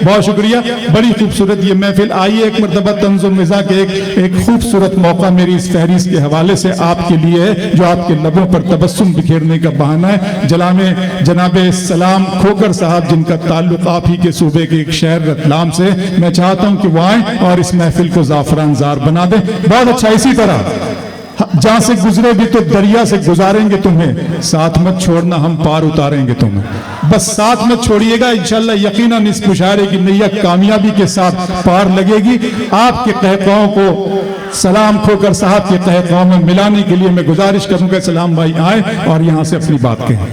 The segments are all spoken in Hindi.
बहुत शुक्रिया, बड़ी खूबसूरत ये महफिल। आइए एक मरतबा तंज़ुम मिज़ा के एक खूबसूरत मौका मेरी इस फहरिस्त के हवाले से आपके लिए है, जो आपके लबों पर तबस्सुम बिखेरने का बहाना है। जनाबे सलाम खोकर साहब, जिनका ताल्लुक आप ही के सूबे के एक शहर रतलाम से, मैं चाहता हूँ कि वो आए और इस महफिल को ज़ाफ़रानज़ार बना दे। बहुत अच्छा, इसी तरह जहां से गुजरे भी तो दरिया से गुजारेंगे तुम्हें, साथ मत छोड़ना हम पार उतारेंगे तुम्हें। बस साथ मत छोड़िएगा, इंशाल्लाह यकीनन इस मुशायरे की नैया कामयाबी के साथ पार लगेगी। आपके कहकाओं को सलाम खोकर साहब के कहकाओं में मिलाने के लिए मैं गुजारिश करूंगा सलाम भाई आए और यहां से अपनी बात कहें।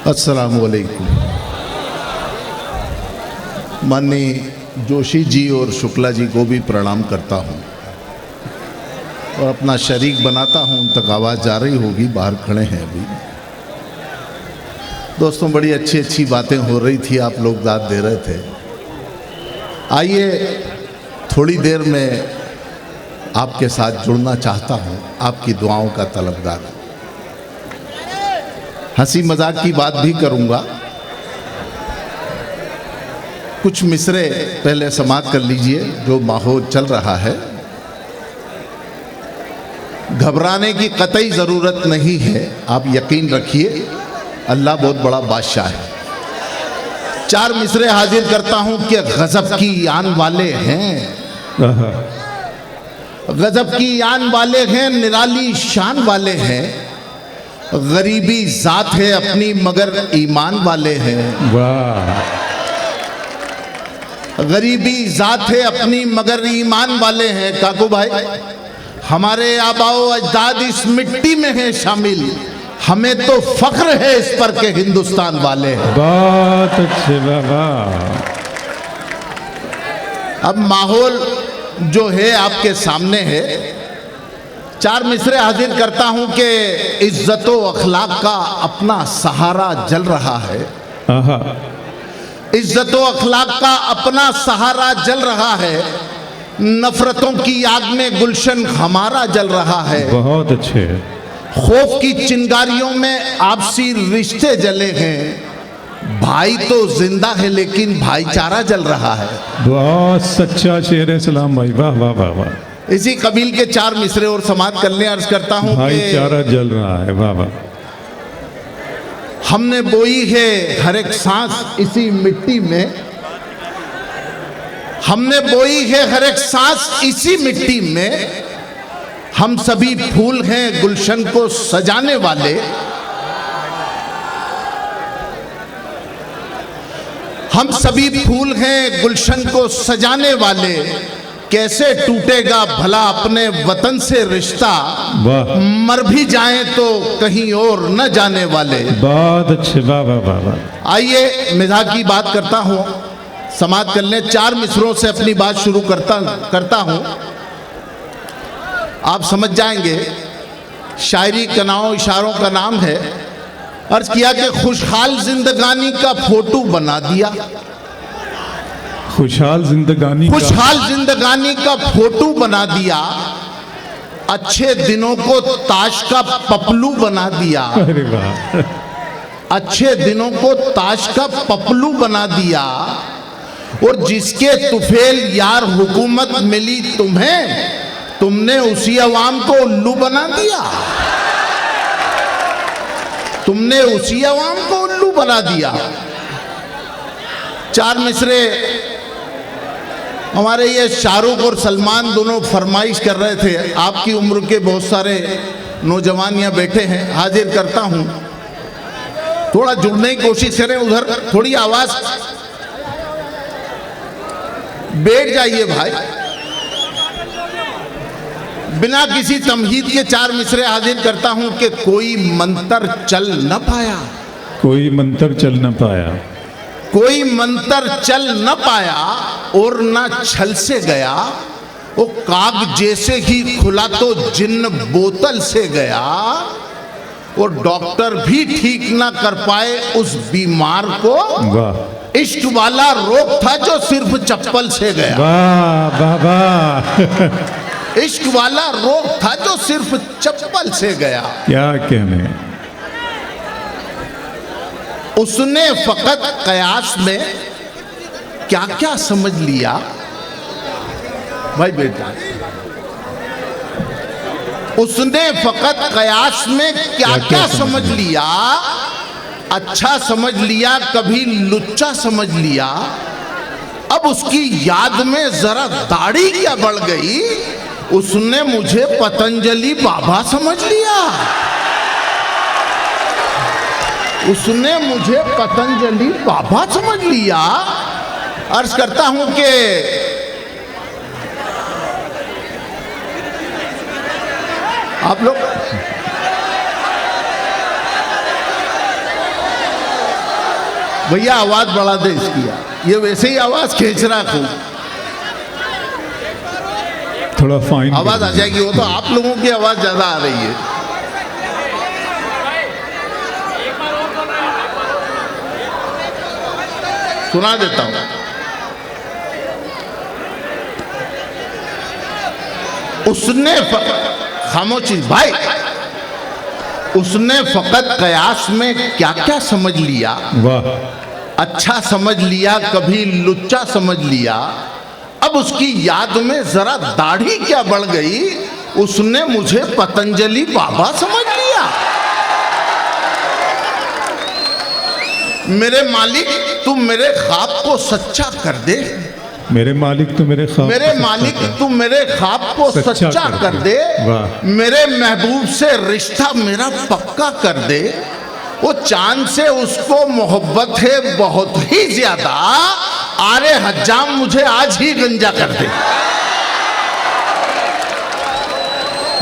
अस्सलामु अलैकुम। माननीय जोशी जी और शुक्ला जी को भी प्रणाम करता हूं और अपना शरीक बनाता हूं। उन तक आवाज़ जा रही होगी, बाहर खड़े हैं अभी। दोस्तों, बड़ी अच्छी अच्छी बातें हो रही थी, आप लोग दाद दे रहे थे। आइए थोड़ी देर में आपके साथ जुड़ना चाहता हूं, आपकी दुआओं का तलबगार। हंसी मजाक की बात भी करूंगा। कुछ मिसरे पहले समाअत कर लीजिए। जो माहौल चल रहा है, घबराने की कतई ज़रूरत नहीं है। आप यकीन रखिए, अल्लाह बहुत बड़ा बादशाह है। 4 मिसरे हाजिर करता हूं कि गजब की आन वाले हैं, गजब की आन वाले हैं, निराली शान वाले हैं। गरीबी जात है अपनी मगर ईमान वाले हैं। वाह, गरीबी जात है अपनी मगर ईमान वाले हैं। काकू भाई, हमारे आबाओ अजदाद इस मिट्टी में हैं शामिल, हमें तो फख्र है इस पर के हिंदुस्तान वाले हैं। बहुत अच्छे बाबा। अब माहौल जो है आपके सामने है। 4 मिसरे हाजिर करता हूं कि इज्जत व अखलाक का अपना सहारा जल रहा है। इज्जत व अखलाक का अपना सहारा जल रहा है। नफरतों की आग में गुलशन हमारा जल रहा है। बहुत अच्छे। खौफ की चिंगारियों में आपसी रिश्ते जले हैं। भाई तो जिंदा है लेकिन भाईचारा जल रहा है। बहुत सच्चा शेर है सलाम भाई, वाह वाह वाह वाह। इसी कबील के 4 मिसरे और समाअत करने अर्ज करता हूं। भाईचारा जल रहा है, वाह वाह। हमने बोई है हर एक सांस इसी मिट्टी में, हमने बोई है हर एक सांस इसी मिट्टी में। हम सभी फूल हैं गुलशन को सजाने वाले। हम सभी फूल हैं गुलशन को सजाने वाले। कैसे टूटेगा भला अपने वतन से रिश्ता, मर भी जाएं तो कहीं और न जाने वाले। बहुत अच्छे, वाह वाह वाह वाह। आइए मिजाज की बात करता हूं, समाअत कर लें। 4 मिसरों से अपनी बात शुरू करता हूं, आप समझ जाएंगे। शायरी कनाओं इशारों का नाम है। अर्ज किया कि खुशहाल जिंदगानी का फोटो बना दिया। खुशहाल जिंदगानी का फोटो बना दिया। अच्छे दिनों को ताश का पपलू बना दिया। अरे वाह। अच्छे दिनों को ताश का पपलू बना दिया। और जिसके तुफेल यार हुकूमत मिली तुम्हें, तुमने उसी अवाम को उल्लू बना दिया। तुमने उसी अवाम को उल्लू बना दिया। 4 मिसरे हमारे ये शाहरुख और सलमान दोनों फरमाइश कर रहे थे। आपकी उम्र के बहुत सारे नौजवान यहाँ बैठे हैं, हाजिर करता हूं। थोड़ा जुड़ने की कोशिश करें, उधर थोड़ी आवाज। बैठ जाइए भाई। बिना किसी तमहीद के 4 मिसरे हाजिर करता हूं कि कोई मंतर चल न पाया। कोई मंतर चल न पाया। कोई मंतर चल न पाया और ना छल से गया। वो काग जैसे ही खुला तो जिन्न बोतल से गया। वो डॉक्टर भी ठीक ना कर पाए उस बीमार को। वाह। इश्क वाला रोग था जो सिर्फ चप्पल से गया। वाह वाह वाह। इश्क वाला रोग था जो सिर्फ चप्पल से गया। क्या कहने। उसने फकत कयास में क्या क्या समझ लिया। भाई बेटा, उसने फकत कयास में क्या क्या समझ लिया। अच्छा समझ लिया, कभी लुच्चा समझ लिया। अब उसकी याद में जरा दाढ़ी क्या बढ़ गई, उसने मुझे पतंजलि बाबा समझ लिया। उसने मुझे पतंजलि बाबा समझ लिया। अर्ज करता हूं कि आप लोग भैया आवाज बढ़ा दे इसकी, ये वैसे ही आवाज खींच रहा खूब। थोड़ा फाइन आवाज आ जाएगी, वो तो आप लोगों की आवाज ज्यादा आ रही है। सुना देता हूं। उसने खामोशी भाई, उसने फकत कयास में क्या क्या समझ लिया। वाह। अच्छा समझ लिया, कभी लुच्चा समझ लिया। अब उसकी याद में जरा दाढ़ी क्या बढ़ गई, उसने मुझे पतंजलि बाबा समझ लिया। मेरे मालिक तू मेरे ख्वाब को सच्चा कर दे। मेरे मालिक तू मेरे ख्वाब, मेरे मालिक तू मेरे ख्वाब को सच्चा कर दे। मेरे महबूब से रिश्ता मेरा पक्का कर दे। वो चांद से उसको मोहब्बत है बहुत ही ज्यादा। आरे हज्जाम मुझे आज ही गंजा कर दे।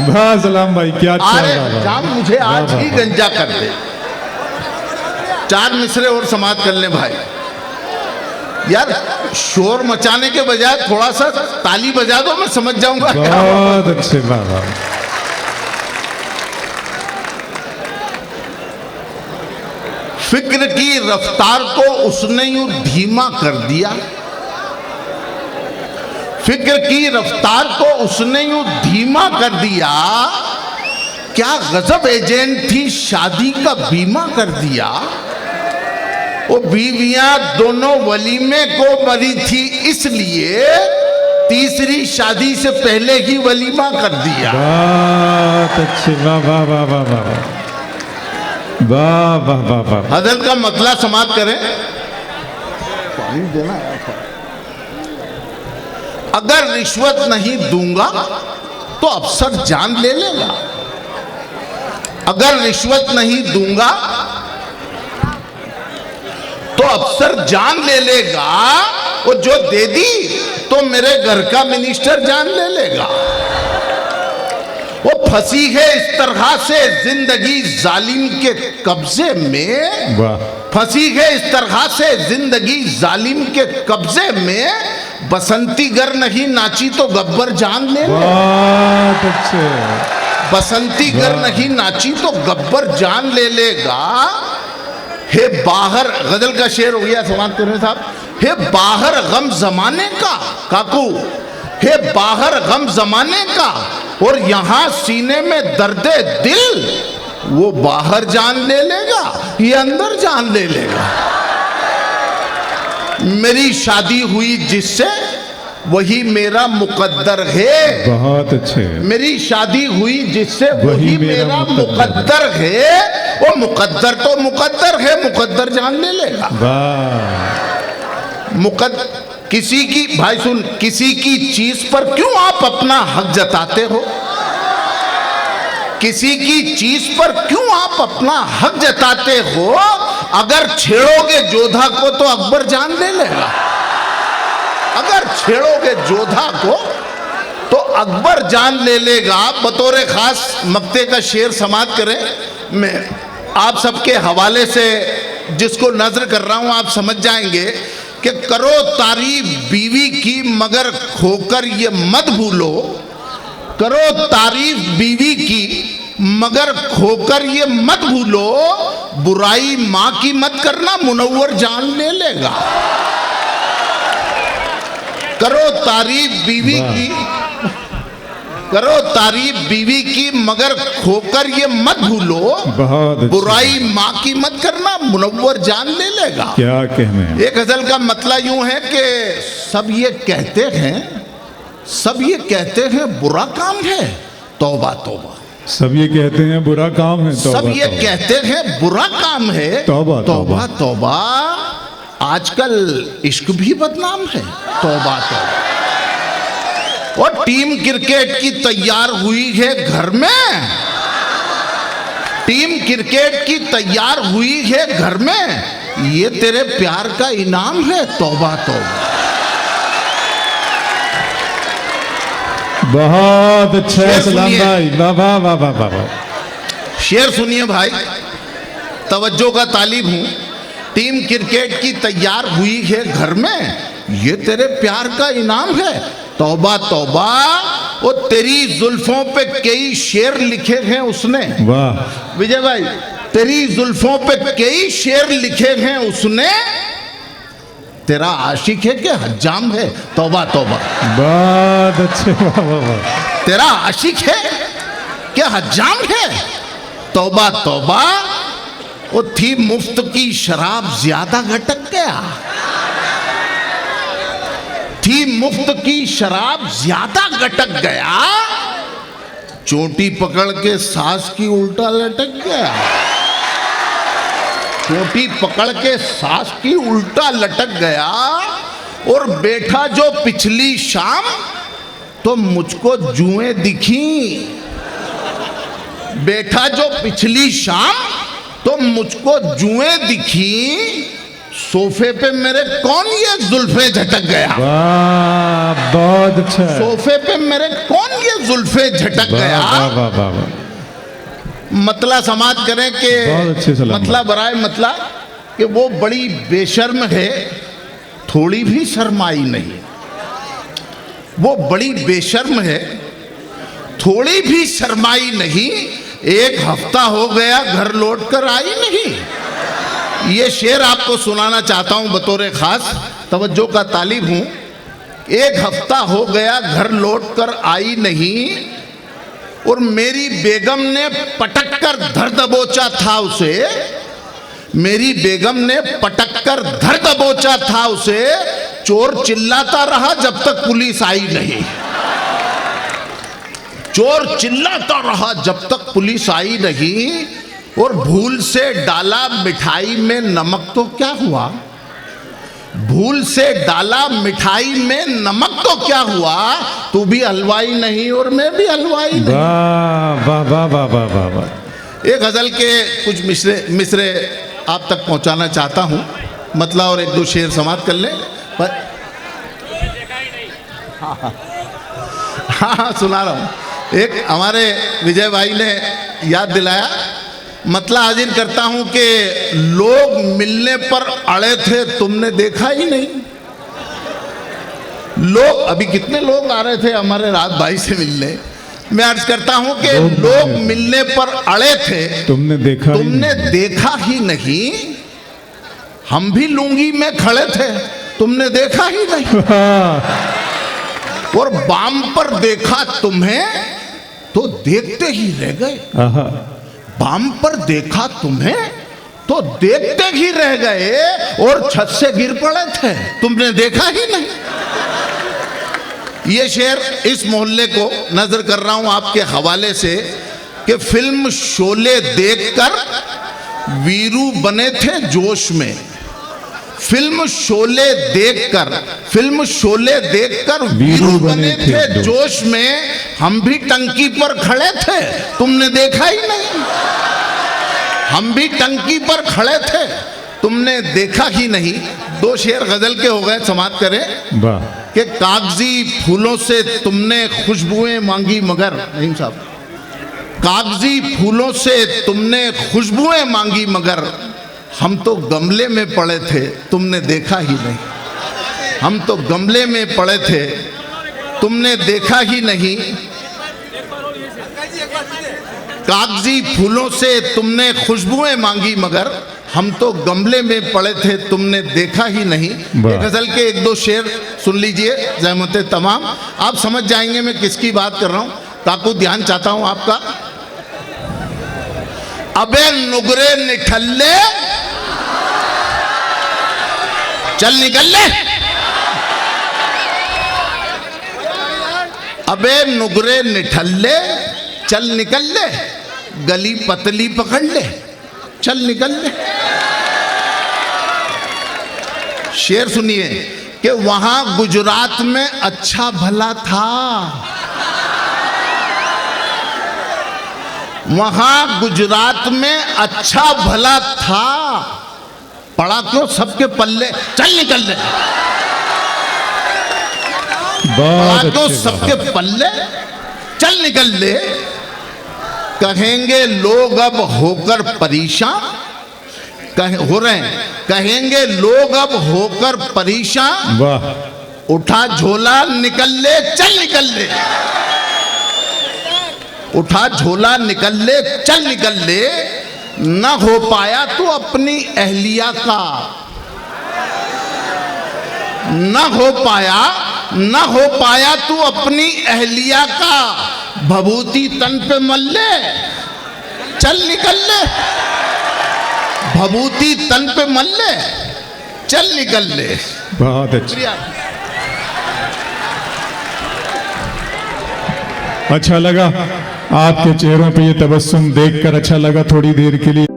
वाह सलाम भाई, क्या आरे हज्जाम मुझे आज ही गंजा कर दे। चार मिसरे और समाप्त कर ले भाई। यार शोर मचाने के बजाय थोड़ा सा ताली बजा दो, मैं समझ जाऊंगा। बहुत अच्छे। वाह। फिक्र की रफ्तार को उसने यूं धीमा कर दिया। फिक्र की रफ्तार को उसने यूं धीमा कर दिया। क्या गजब एजेंट थी, शादी का बीमा कर दिया। वो बीवियां दोनों वलीमे को मरी थी, इसलिए तीसरी शादी से पहले ही वलीमा कर दिया। बहुत अच्छे। वाह वाह वाह वाह वाह वाह वाह वाह वाह। हजरत का मतला समाप्त करें। पानी देना। अगर रिश्वत नहीं दूंगा तो अफसर जान ले लेगा। अगर रिश्वत नहीं दूंगा तो अफसर जान ले लेगा। वो जो दे दी तो मेरे घर का मिनिस्टर जान ले लेगा। वो फंसी है इस तरह से जिंदगी जालिम के कब्जे में। फंसी है इस तरह से जिंदगी जालिम के कब्जे में। बसंती गर नहीं नाची तो गब्बर जान ले ले। बहुत अच्छे। बसंती गर नहीं नाची तो गब्बर जान ले लेगा। हे बाहर, गजल का शेर हो गया समाप्त करने साहब। हे बाहर गम जमाने का काकू, हे बाहर गम जमाने का और यहां सीने में दर्दे दिल। वो बाहर जान ले लेगा, ये अंदर जान ले लेगा। मेरी शादी हुई जिससे वही मेरा मुकद्दर है। बहुत अच्छे। मेरी शादी हुई जिससे वही मेरा मुकद्दर है। वो मुकद्दर तो मुकद्दर है, मुकद्दर जान ले लेगा। किसी की भाई सुन, किसी की चीज पर क्यों आप अपना हक जताते हो। किसी की चीज पर क्यों आप अपना हक जताते हो। अगर छेड़ोगे जोधा को तो अकबर जान ले लेगा। अगर छेड़ोगे जोधा को तो अकबर जान ले लेगा। बतौर खास मक्ते का शेर समाप्त करें। मैं आप सबके हवाले से जिसको नजर कर रहा हूं आप समझ जाएंगे कि करो तारीफ बीवी की मगर खोकर ये मत भूलो। करो तारीफ बीवी की मगर खोकर ये मत भूलो। बुराई माँ की मत करना, मुनव्वर जान ले लेगा। करो तारीफ बीवी की, करो तारीफ बीवी की, मगर खोकर ये मत भूलो, बहुत अच्छी बुराई माँ की मत करना, मुनव्वर जान ले लेगा। क्या कहने हैं। एक गजल का मतलब यूं है कि सब ये कहते हैं, सब ये कहते हैं बुरा काम है, तौबा तौबा। सब ये कहते हैं बुरा काम है, तौबा सब ये तौबा। कहते हैं बुरा काम है, तौबा तौबा तौबा। आजकल इश्क भी बदनाम है, तौबा तौबा। और टीम क्रिकेट की तैयार हुई है घर में, टीम क्रिकेट की तैयार हुई है घर में, ये तेरे प्यार का इनाम है, तौबा तौबा। बहुत अच्छा है शेर सलाम सुनिए। भाई, वाह वाह वाह वाह वाह वाह। शेर सुनिए भाई, तवज्जो का तालिब हूं। टीम क्रिकेट की तैयार हुई है घर में, ये तेरे प्यार का इनाम है, तौबा तौबा। वो तेरी जुल्फों पे कई शेर लिखे हैं उसने, वाह। विजय भाई, तेरी जुल्फों पे कई शेर लिखे हैं उसने, तेरा आशिक है कि हज्जाम है, तौबा तौबा। बहुत अच्छे, वाह वाह वाह। तेरा आशिक है कि हज्जाम है, तौबा तौबा। वो थी मुफ्त की शराब ज्यादा घटक गया, थी मुफ्त की शराब ज्यादा घटक गया, चोटी पकड़ के सास की उल्टा लटक गया, चोटी पकड़ के सास की उल्टा लटक गया। और बैठा जो पिछली शाम तो मुझको जुएं दिखी, बैठा जो पिछली शाम तो मुझको जुएं दिखी, सोफे पे मेरे कौन ये जुल्फे झटक गया, वाह बहुत अच्छा है। सोफे पे मेरे कौन ये जुल्फे झटक वाह गया। वाह वाह वाह वाह। मतला समाज करें कि बहुत अच्छे सलाम। मतला बराए मतला कि वो बड़ी बेशर्म है, थोड़ी भी शर्माई नहीं, वो बड़ी बेशर्म है, थोड़ी भी शर्माई नहीं, एक हफ्ता हो गया घर लौट कर आई नहीं। ये शेर आपको सुनाना चाहता हूं बतौर खास, तवज्जो का तालिब हूं। एक हफ्ता हो गया घर लौट कर आई नहीं, और मेरी बेगम ने पटक कर धर दबोचा था उसे, मेरी बेगम ने पटक कर धर दबोचा था उसे, चोर चिल्लाता रहा जब तक पुलिस आई नहीं, चोर चिल्लाता रहा जब तक पुलिस आई नहीं। और भूल से डाला मिठाई में नमक तो क्या हुआ, भूल से डाला मिठाई में नमक तो क्या हुआ, तू भी हलवाई नहीं और मैं भी हलवाई नहीं। वाह वाह वाह वाह वाह वाह वाह। एक गजल के कुछ मिसरे आप तक पहुंचाना चाहता हूं, मतलब और एक दो शेर समाप्त कर ले। पर हाँ सुना रहा हूं। एक हमारे विजय भाई ने याद दिलाया, मतलब हाजिर करता हूं कि लोग मिलने पर अड़े थे, तुमने देखा ही नहीं। लोग, अभी कितने लोग आ रहे थे हमारे रात भाई से मिलने, मैं अर्ज करता हूं कि लोग मिलने पर अड़े थे, तुमने देखा ही नहीं। हम भी लुंगी में खड़े थे, तुमने देखा ही नहीं। और बाम पर देखा तुम्हें तो देखते ही रह गए, बाम पर देखा तुम्हें तो देखते ही रह गए, और छत से गिर पड़े थे, तुमने देखा ही नहीं। ये शेर इस मोहल्ले को नजर कर रहा हूं आपके हवाले से कि फिल्म शोले देखकर वीरू बने थे जोश में, फिल्म शोले देखकर वीरू बने थे जोश में, हम भी टंकी पर खड़े थे, तुमने देखा ही नहीं। हम भी टंकी पर खड़े थे, तुमने देखा ही नहीं। दो शेर गजल के हो गए, समाप्त करें। कि कागजी फूलों से तुमने खुशबुएं मांगी मगर, नहीं साहब, कागजी फूलों से तुमने खुशबुएं मांगी मगर, हम तो गमले में पड़े थे, तुमने देखा ही नहीं। हम तो गमले में पड़े थे, तुमने देखा ही नहीं। कागजी फूलों से तुमने खुशबुएं मांगी, मगर हम तो गमले में पड़े थे, तुमने देखा ही नहीं। एक गजल के एक दो शेर सुन लीजिए ज़हमत तमाम, आप समझ जाएंगे मैं किसकी बात कर रहा हूं। काकू ध्यान चाहता हूं आपका। अबे नुगरे निठल्ले चल निकल ले, अबे नुगरे निठल्ले चल निकल ले, गली पतली पकड़ ले चल निकल ले। शेर सुनिए कि वहां गुजरात में अच्छा भला था, वहां गुजरात में अच्छा भला था, पड़ा क्यों सबके पल्ले चल निकल ले, पड़ा क्यों सबके पल्ले चल निकल ले। कहेंगे लोग अब होकर परेशान, हो रहे हैं, कहेंगे लोग अब होकर परेशान, उठा झोला निकल ले चल निकल ले, उठा झोला निकल ले चल निकल ले। न हो पाया तो अपनी अहलिया का, न हो पाया तू अपनी अहलिया का, भभूति तन पे मल ले चल निकल ले, भभूति तन पे मल ले चल निकल ले। बहुत अच्छा, अच्छा लगा आपके चेहरों पे ये तबस्सुम देखकर, अच्छा लगा थोड़ी देर के लिए।